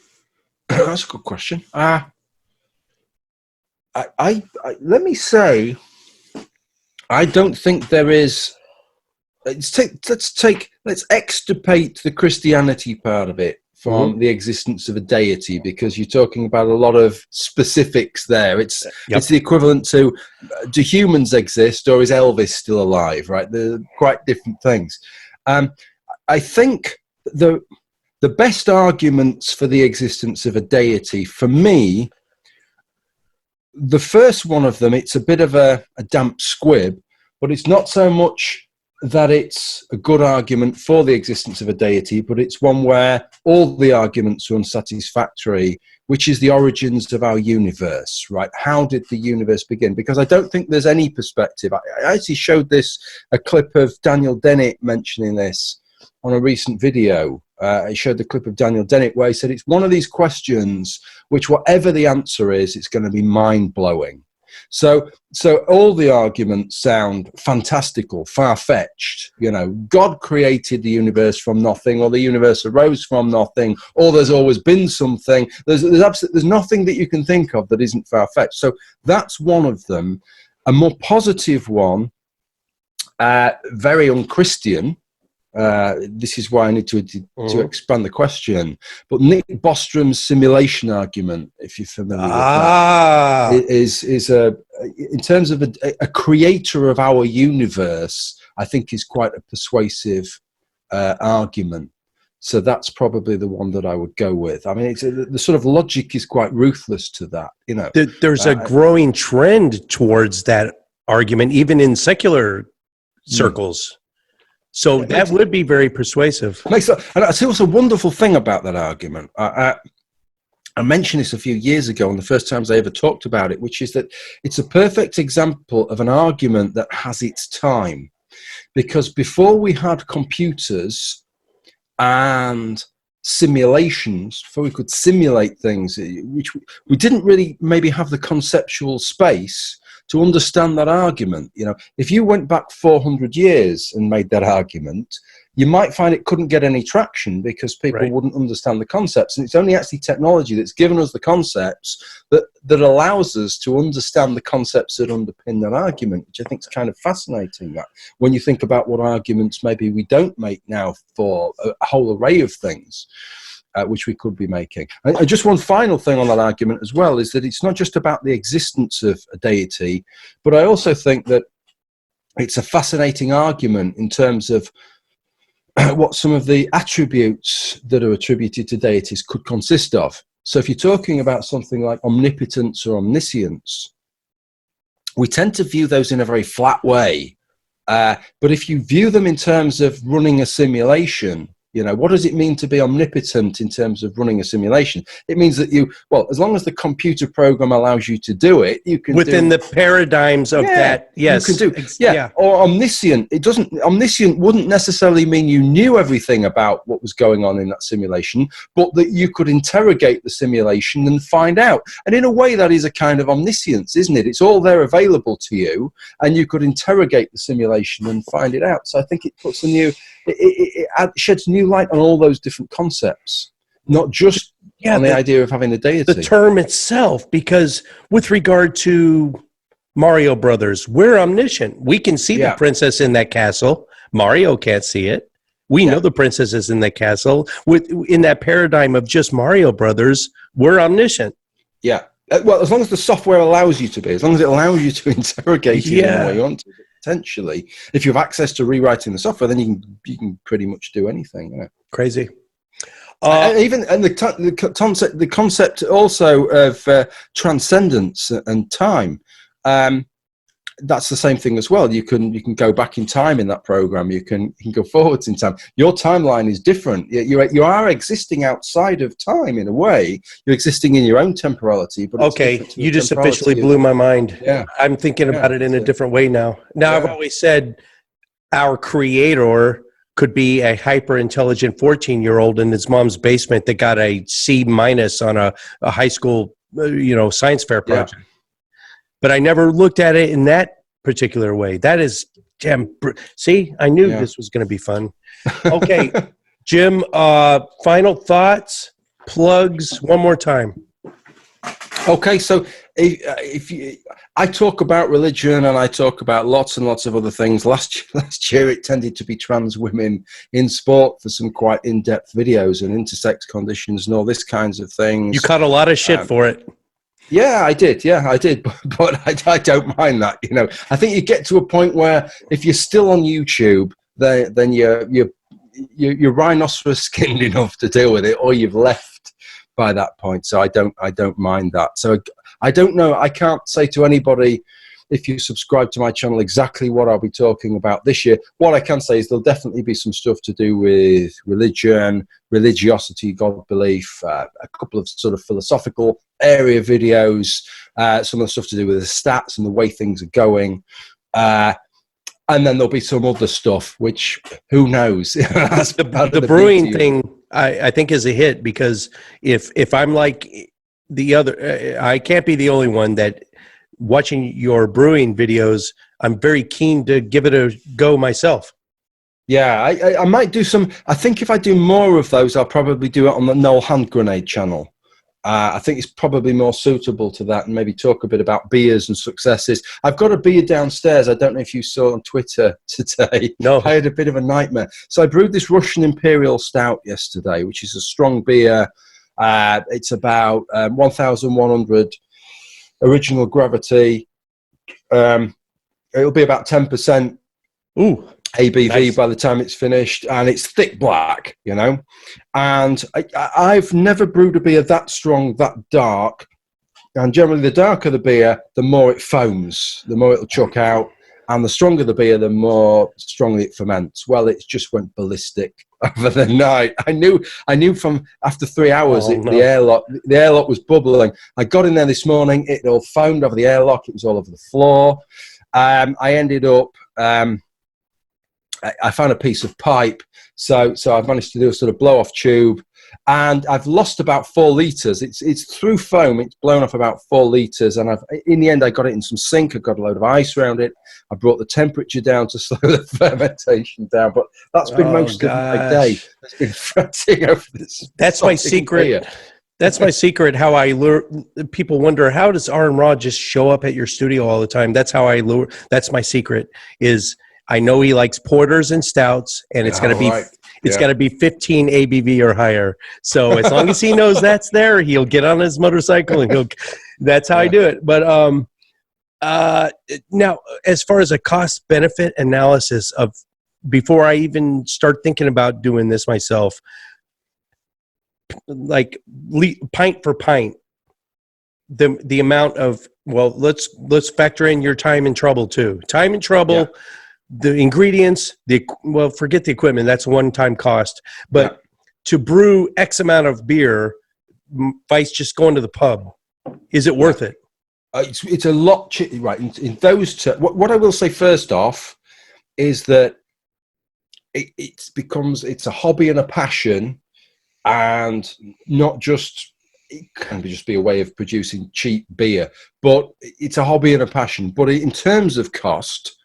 That's a good question. Let me say, I don't think there is. Let's extirpate the Christianity part of it from the existence of a deity, because you're talking about a lot of specifics there. It's the equivalent to, do humans exist or is Elvis still alive? Right, they're quite different things. I think the best arguments for the existence of a deity, for me, the first one of them, it's a bit of a damp squib, but it's not so much that it's a good argument for the existence of a deity, but it's one where all the arguments are unsatisfactory, which is the origins of our universe, right? How did the universe begin? Because I don't think there's any perspective. I actually showed a clip of Daniel Dennett mentioning this on a recent video. I showed the clip of Daniel Dennett where he said it's one of these questions which, whatever the answer is, it's going to be mind-blowing. So all the arguments sound fantastical, far-fetched. You know, God created the universe from nothing, or the universe arose from nothing, or there's always been something. There's nothing that you can think of that isn't far-fetched. So that's one of them. A more positive one, very unchristian. This is why I need to expand the question. But Nick Bostrom's simulation argument, if you're familiar with that, is in terms of a creator of our universe, I think is quite a persuasive argument. So that's probably the one that I would go with. I mean, the sort of logic is quite ruthless to that. You know, there's a growing trend towards that argument, even in secular circles. So that would be very persuasive. And I see what's a wonderful thing about that argument. I mentioned this a few years ago, and the first times I ever talked about it, which is that it's a perfect example of an argument that has its time. Because before we had computers and simulations, before we could simulate things, which we didn't really maybe have the conceptual space to understand that argument. You know, if you went back 400 years and made that argument, you might find it couldn't get any traction because people wouldn't understand the concepts. And it's only actually technology that's given us the concepts that allows us to understand the concepts that underpin that argument, which I think is kind of fascinating. That when you think about what arguments maybe we don't make now for a whole array of things, which we could be making. And just one final thing on that argument as well is that it's not just about the existence of a deity, but I also think that it's a fascinating argument in terms of what some of the attributes that are attributed to deities could consist of. So if you're talking about something like omnipotence or omniscience, we tend to view those in a very flat way. But if you view them in terms of running a simulation, you know, what does it mean to be omnipotent in terms of running a simulation? It means that as long as the computer program allows you to do it, you can within the paradigms of that. Yes, you can do. Or omniscient. Omniscient wouldn't necessarily mean you knew everything about what was going on in that simulation, but that you could interrogate the simulation and find out. And in a way, that is a kind of omniscience, isn't it? It's all there available to you, and you could interrogate the simulation and find it out. So I think it puts it sheds new light on all those different concepts, not just on the idea of having a deity. The term itself, because with regard to Mario Brothers, we're omniscient. We can see the princess in that castle. Mario can't see it. We know the princess is in the castle. In that paradigm of just Mario Brothers, we're omniscient. Yeah. Well, as long as the software allows you to be, as long as it allows you to interrogate it in the way you want to. Potentially, if you have access to rewriting the software, then you can pretty much do anything. You know? Crazy. The concept also of transcendence and time. That's the same thing as well. You can go back in time in that program. You can go forwards in time. Your timeline is different. You are existing outside of time in a way. You're existing in your own temporality. But okay, you just officially blew my mind. Yeah, I'm thinking about it in a different way now. Now I've always said our creator could be a hyper intelligent 14-year-old in his mom's basement that got a C- on a high school science fair Yeah. project. But I never looked at it in that particular way. That is see, I knew this was going to be fun. Okay, Jim, final thoughts, plugs, one more time. Okay, so I talk about religion and I talk about lots and lots of other things. Last year it tended to be trans women in sport for some quite in-depth videos and intersex conditions and all this kinds of things. You caught a lot of shit for it. Yeah, I did. But I don't mind that. I think you get to a point where if you're still on YouTube, then you're rhinoceros skinned enough to deal with it, or you've left by that point. So I don't mind that. So I don't know. I can't say to anybody, if you subscribe to my channel, exactly what I'll be talking about this year. What I can say is there'll definitely be some stuff to do with religion, religiosity, God belief, a couple of sort of philosophical area videos, some of the stuff to do with the stats and the way things are going. And then there'll be some other stuff, which who knows? the brewing thing, I think, is a hit, because if I'm like the other, I can't be the only one that watching your brewing videos, I'm very keen to give it a go myself. Yeah, I might do some. I think if I do more of those, I'll probably do it on the Noel Hand Grenade channel. I think it's probably more suitable to that, and maybe talk a bit about beers and successes. I've got a beer downstairs. I don't know if you saw on Twitter today. No. I had a bit of a nightmare. So I brewed this Russian Imperial Stout yesterday, which is a strong beer. It's about 1,100 original gravity. It'll be about 10% ABV nice. by the time it's finished, and it's thick black, and I've never brewed a beer that strong, that dark, and generally the darker the beer, the more it foams, the more it'll chuck out, and the stronger the beer, the more strongly it ferments. Well, it just went ballistic over the night. I knew from after 3 hours the airlock was bubbling. I got in there this morning, it all foamed over the airlock, it was all over the floor. I ended up I found a piece of pipe, so I've managed to do a sort of blow-off tube, and I've lost about 4 litres. It's through foam, it's blown off about 4 litres, and in the end I got it in some sink. I got a load of ice around it. I brought the temperature down to slow the fermentation down, but that's been most of my day. It's been fretting over this. That's my secret. Beer. That's my secret. How I lure people wonder, how does Aaron Raw just show up at your studio all the time? That's how I lure. That's my secret. Is I know he likes porters and stouts, and it's going to be it's got to be 15 ABV or higher. So as long as he knows that's there, he'll get on his motorcycle and that's how I do it. But now, as far as a cost benefit analysis of, before I even start thinking about doing this myself, like pint for pint, the amount of, well, let's factor in your time and trouble too. Time and trouble. Yeah. The ingredients, forget the equipment. That's a one-time cost. But to brew X amount of beer, vice just going to the pub, is it worth it? It's a lot, right? In those terms, what I will say first off is that it's a hobby and a passion, and not just, it can just be a way of producing cheap beer, but it's a hobby and a passion. But in terms of cost,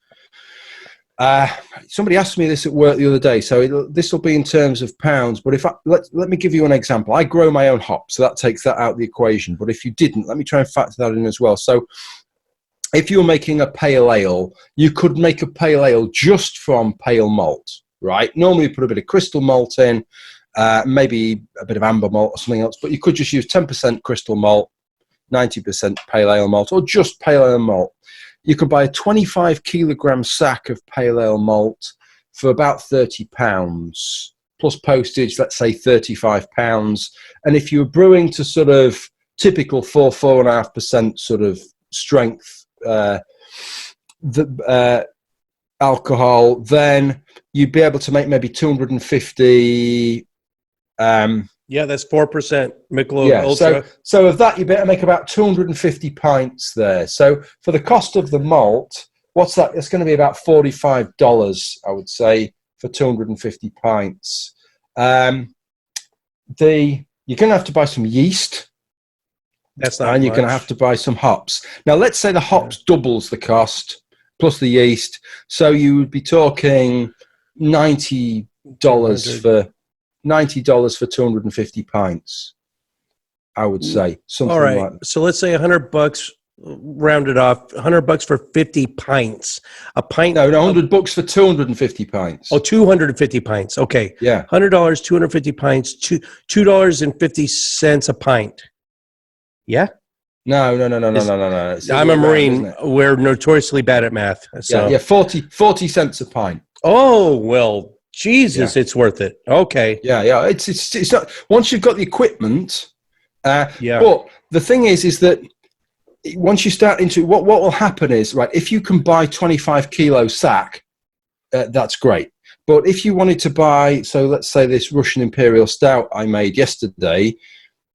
somebody asked me this at work the other day, so this will be in terms of pounds, but let me give you an example. I grow my own hops, so that takes that out of the equation. But if you didn't, let me try and factor that in as well. So if you're making a pale ale, you could make a pale ale just from pale malt, right? Normally you put a bit of crystal malt in, maybe a bit of amber malt or something else, but you could just use 10% crystal malt, 90% pale ale malt, or just pale ale malt. You could buy a 25 kilogram sack of pale ale malt for about £30, plus postage, let's say £35. And if you were brewing to sort of typical 4.5% sort of strength alcohol, then you'd be able to make maybe 250. Yeah, that's 4% Michelob Ultra. So of that, you better make about 250 pints there. So for the cost of the malt, what's that? It's going to be about $45, I would say, for 250 pints. You're going to have to buy some yeast. That's not And you're much. going to have to buy some hops. Now, let's say the hops doubles the cost plus the yeast. So you would be talking $90 for $90 for 250 pints. I would say something All right. like that. So let's say $100, rounded off, $100 for 50 pints. A pint. No, $100 for 250 pints. Oh, 250 pints. Okay. Yeah. $100, 250 pints, $2.50 a pint. Yeah. No. I'm a It's the other way around, Marine. isn't it? We're notoriously bad at math. So. Yeah, 40 cents a pint. Oh, well, Jesus, it's worth it. Okay. Yeah. It's not, once you've got the equipment. Yeah. But the thing is that once you start into what will happen is, right, if you can buy 25 kilo sack, that's great. But if you wanted to buy, so let's say this Russian Imperial Stout I made yesterday,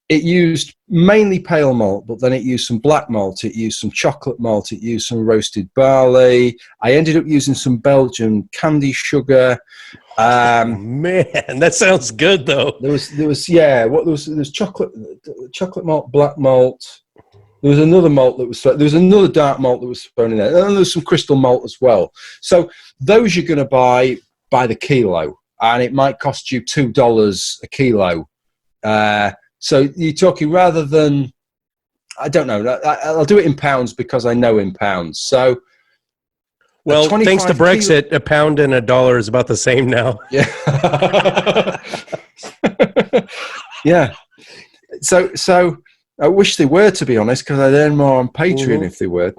it used mainly pale malt, but then it used some black malt, it used some chocolate malt, it used some roasted barley. I ended up using some Belgian candy sugar. Man, that sounds good though. There was chocolate malt, black malt. There was another malt that was, there was another dark malt that was thrown in there. And there was some crystal malt as well. So those you're going to buy by the kilo, and it might cost you $2 a kilo. So you're talking, rather than, I don't know, I'll do it in pounds because I know in pounds. So, well, thanks to Brexit, a pound and a dollar is about the same now. Yeah. Yeah. So I wish they were, to be honest, because I'd earn more on Patreon if they were.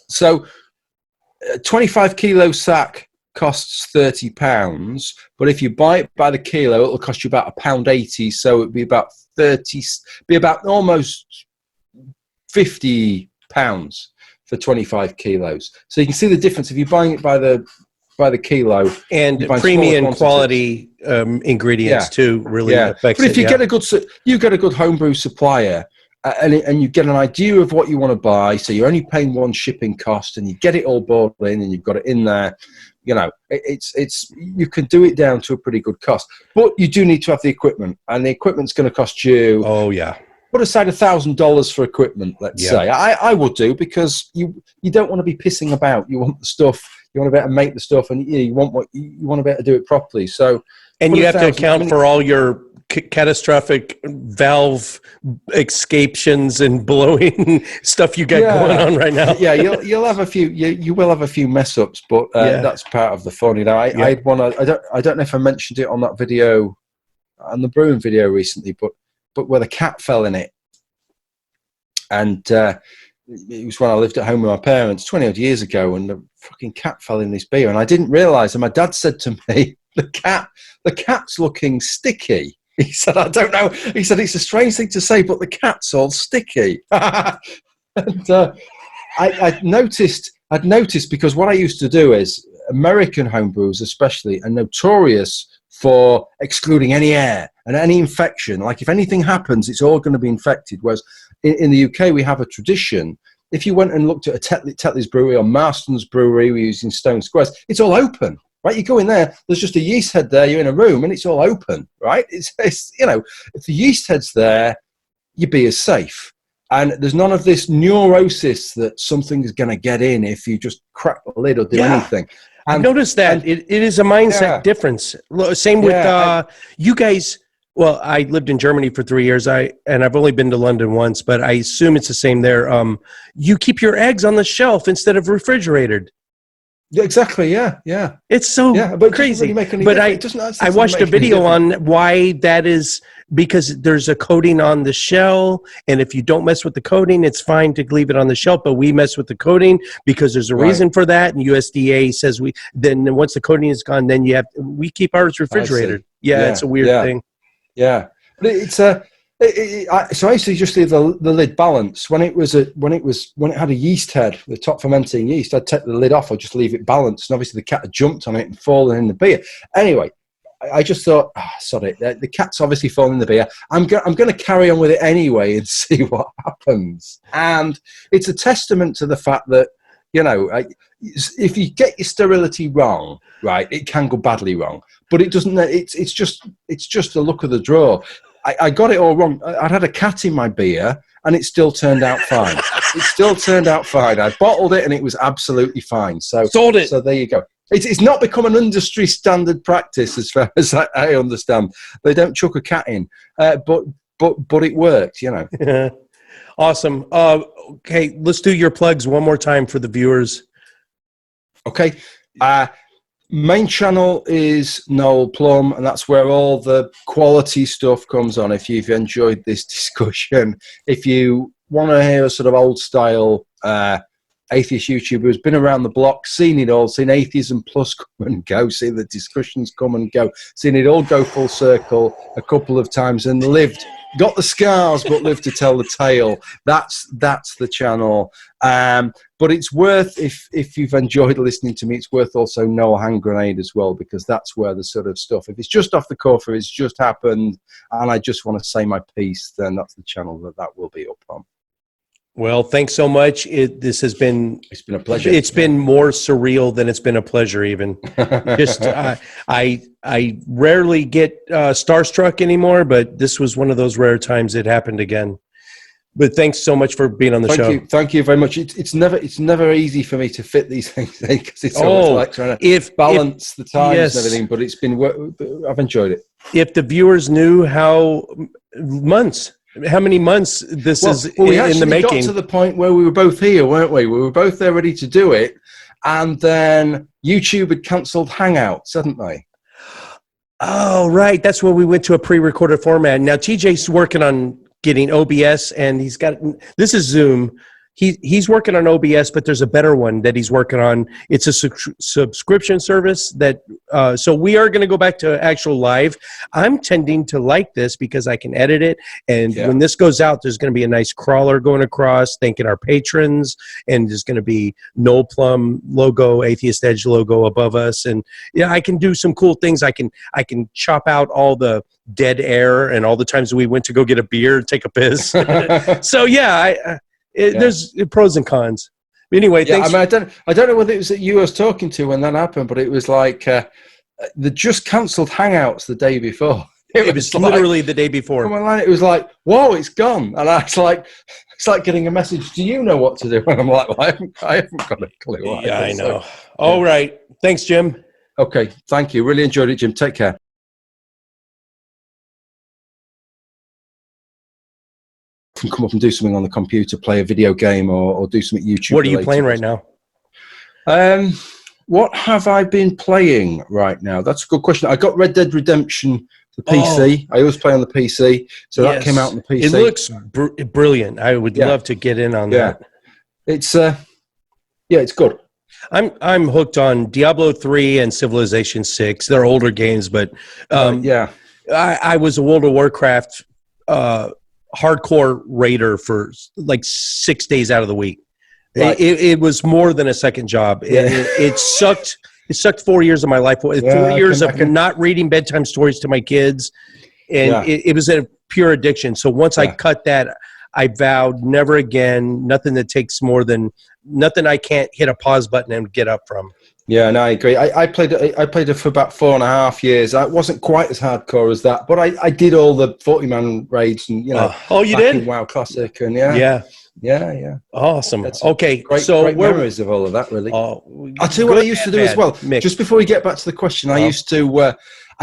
So 25 kilo sack costs £30, but if you buy it by the kilo, it'll cost you about £1.80. So it'd be about almost £50 for 25 kilos. So you can see the difference if you're buying it by the kilo, and premium quality ingredients too really affects it. But if you get a good homebrew supplier, and you get an idea of what you want to buy, so you're only paying one shipping cost, and you get it all bought in, and you've got it in there. You know, it's you can do it down to a pretty good cost, but you do need to have the equipment, and the equipment's going to cost you. Oh yeah. Put aside $1,000 for equipment. Let's say I would do, because you don't want to be pissing about. You want the stuff. You want to be able to make the stuff, and you want to be able to do it properly. So, and you have to account for all your catastrophic valve escaptions and blowing stuff you got going on right now. Yeah, you'll have a few. You will have a few mess ups, but that's part of the fun. You know, I had one. I don't know if I mentioned it on that video, on the brewing video recently, but where the cat fell in it, and it was when I lived at home with my parents 20 odd years ago, and the fucking cat fell in this beer, and I didn't realise. And my dad said to me, the cat's looking sticky. He said, I don't know. He said, it's a strange thing to say, but the cat's all sticky. And I'd noticed, because what I used to do is, American homebrewers especially are notorious for excluding any air and any infection. Like, if anything happens, it's all going to be infected. Whereas in the UK, we have a tradition. If you went and looked at a Tetley's brewery or Marston's brewery, we're using Stone Squares, it's all open. Right, you go in there, there's just a yeast head there, you're in a room, and it's all open, right? It's you know, if the yeast head's there, your beer's safe. And there's none of this neurosis that something is going to get in if you just crack the lid or do anything. I've noticed that. It is a mindset difference. Same with you guys. Well, I lived in Germany for 3 years, and I've only been to London once, but I assume it's the same there. You keep your eggs on the shelf instead of refrigerated. Yeah, exactly. Yeah. It's so crazy. Really but I watched a video on why that is, because there's a coating on the shell, and if you don't mess with the coating, it's fine to leave it on the shelf. But we mess with the coating because there's a reason for that, and USDA says then once the coating is gone, then we keep ours refrigerated. Yeah, it's a weird thing. Yeah, but it's so I used to just leave the lid balanced when it had a yeast head, the top fermenting yeast. I'd take the lid off, I'd just leave it balanced, and obviously the cat had jumped on it and fallen in the beer. Anyway, I just thought, sorry, the cat's obviously fallen in the beer. I'm going to carry on with it anyway and see what happens. And it's a testament to the fact that, You know, if you get your sterility wrong, right, it can go badly wrong. But it doesn't. It's just the luck of the draw. I got it all wrong. I'd had a cat in my beer, and it still turned out fine. It still turned out fine. I bottled it, and it was absolutely fine. So sold it. So there you go. It's not become an industry standard practice, as far as I understand. They don't chuck a cat in, but it works, you know. Awesome. Okay, let's do your plugs one more time for the viewers. Okay. Main channel is Noel Plum, and that's where all the quality stuff comes on. If you've enjoyed this discussion, if you want to hear a sort of old style atheist YouTuber who's been around the block, seen it all, seen Atheism Plus come and go, seen the discussions come and go, seen it all go full circle a couple of times, and got the scars but lived to tell the tale. That's the channel. But it's worth, if you've enjoyed listening to me, it's worth also Noah Hand Grenade as well, because that's where the sort of stuff, if it's just off the cuff, if it's just happened and I just want to say my piece, then that's the channel that will be up on. Well, thanks so much. It's been a pleasure. It's been more surreal than it's been a pleasure even. Just I rarely get starstruck anymore, but this was one of those rare times it happened again. But thanks so much for being on the show. Thank you very much. It's never easy for me to fit these things in, because it's always like trying to balance the times and everything. But it's been, I've enjoyed it. If the viewers knew how many months this is in the making. We got to the point where we were both here, weren't we? We were both there ready to do it, and then YouTube had cancelled Hangouts, hadn't they? Oh, right. That's when we went to a pre-recorded format. Now TJ's working on getting OBS, and he's got, this is Zoom. He's working on OBS, but there's a better one that he's working on. It's a subscription service that, so we are going to go back to actual live. I'm tending to like this because I can edit it. And when this goes out, there's going to be a nice crawler going across, thanking our patrons. And there's going to be Noel Plum logo, Atheist Edge logo above us. And yeah, I can do some cool things. I can chop out all the dead air and all the times we went to go get a beer, take a piss. So yeah, there's pros and cons. Anyway, thanks. I mean, I don't know whether it was that you was talking to when that happened, but it was like they just cancelled Hangouts the day before. It was literally the day before. It was like, whoa, it's gone. And I was like, it's like getting a message. Do you know what to do? And I'm like, well, I haven't got a clue. Yeah, I know. So, all right. Thanks, Jim. Okay. Thank you. Really enjoyed it, Jim. Take care. Can come up and do something on the computer, play a video game, or do something YouTube. What are you playing right now? What have I been playing right now? That's a good question. I got Red Dead Redemption, the PC. I always play on the PC, so that came out on the PC. It looks brilliant. I would love to get in on that. It's it's good. I'm hooked on Diablo 3 and Civilization 6. They're older games, but I was a World of Warcraft hardcore raider for like 6 days out of the week. Right. It was more than a second job. It sucked. It sucked 4 years of my life. 4 years of not reading bedtime stories to my kids, and it was a pure addiction. So once I cut that, I vowed never again. Nothing I can't hit a pause button and get up from. Yeah, no, I agree. I played it for about 4.5 years. I wasn't quite as hardcore as that, but I did all the 40-man raids and you did? WoW Classic and yeah. Awesome. That's okay, great memories of all of that, really. I'll tell you what I used to do as well. Mix. Just before we get back to the question, I used to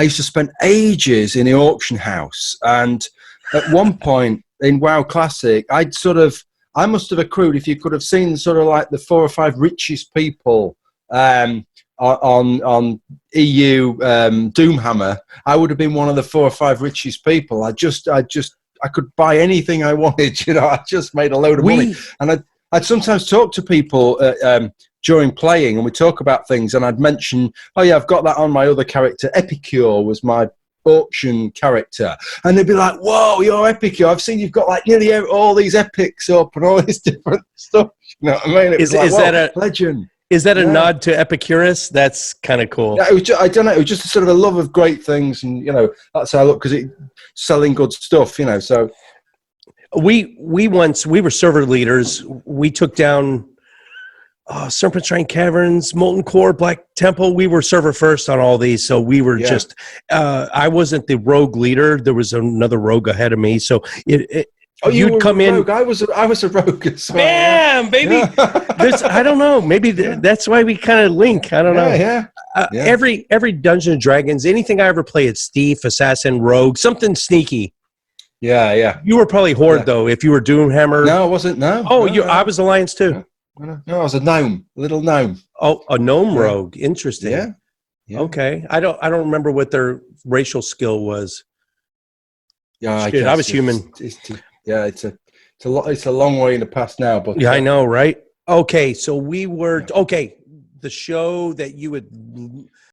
spend ages in the auction house, and at one point in WoW Classic, I must have accrued, if you could have seen sort of like the 4 or 5 richest people on EU Doomhammer, I would have been one of the 4 or 5 richest people. I could buy anything I wanted. I just made a load of money. And I'd sometimes talk to people during playing, and we talk about things, and I'd mention, oh yeah, I've got that on my other character. Epicure was my auction character, and they'd be like, whoa, you're Epicure. I've seen you've got like nearly all these epics up and all this different stuff. You know what I mean? Is that a legend? Is that a nod to Epicurus? That's kind of cool. Yeah, I don't know. It was just sort of a love of great things, and that's how I look, because it's selling good stuff. So we were server leaders. We took down Serpentine Caverns, Molten Core, Black Temple. We were server first on all these, so we were just. I wasn't the rogue leader. There was another rogue ahead of me, so you you'd come a in. rogue. I was a rogue as well. Bam, baby. I don't know. Maybe that's why we kind of link. I don't know. Yeah. Every Dungeons and Dragons, anything I ever play, it's thief, assassin, rogue, something sneaky. Yeah. You were probably Horde though. If you were Doomhammer. No, I wasn't. No. Oh, no. I was Alliance too. No, I was a gnome, a little gnome. Oh, a gnome rogue. Interesting. Yeah. Okay. I don't remember what their racial skill was. Yeah, Shit, I was human. It's a long way in the past now, but yeah, I know, right? Okay, so we were the show that you would